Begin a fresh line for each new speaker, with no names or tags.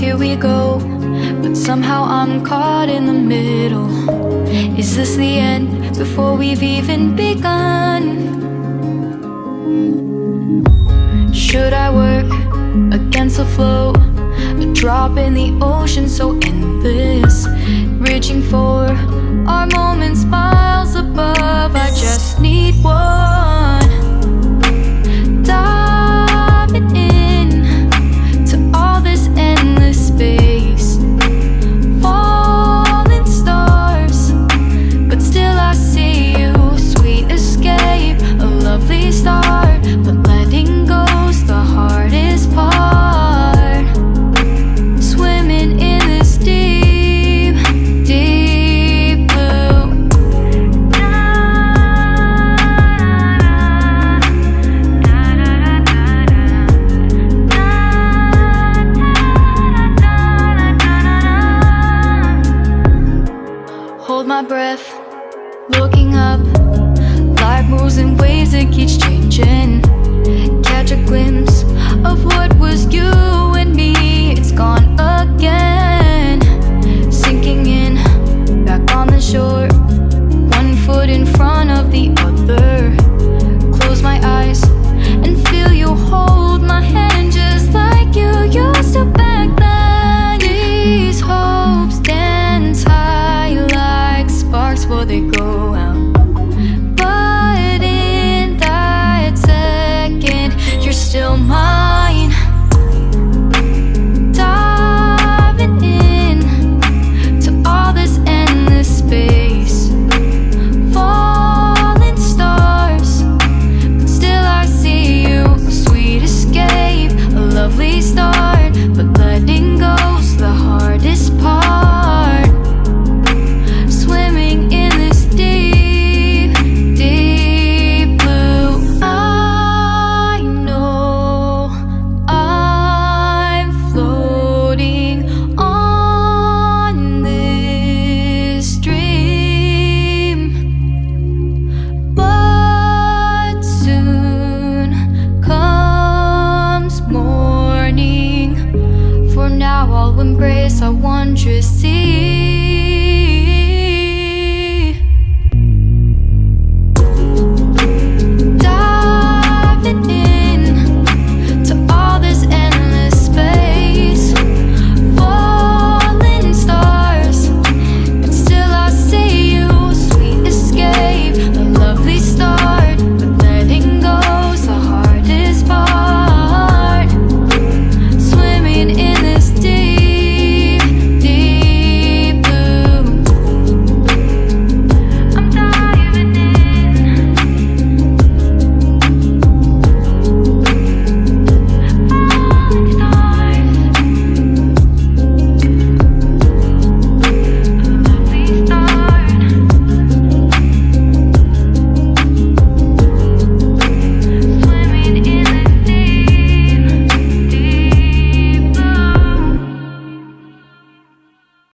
here we go, but somehow I'm caught in the middle. Is this the end before we've even begun? Should I work against the flow? A drop in the ocean so endless, reaching for our moments miles above. I just need one, diving in to all this endless space, falling stars, but still I see you. Sweet escape, a lovely start, but letting go's the hardest part. Swimming in this deep, deep blue. Hold my breath, looking up. Life moves in waves that keeps changing. Catch a glimpse of what was you and me. It's gone again, sinking in, back on the shore. One foot in front of the other. Close my eyes and feel you hold my hand just like you used to back then. These hopes dance high like sparks before they go out. But in that second, you're still mine. Diving in to all this endless space, falling stars, but still I see you. A sweet escape, a lovely start, but letting go's the hardest part. Swimming in this deep, deep blue. I know I'm floating on this dream, but soon comes morning. For now I'll embrace our wondrous sea.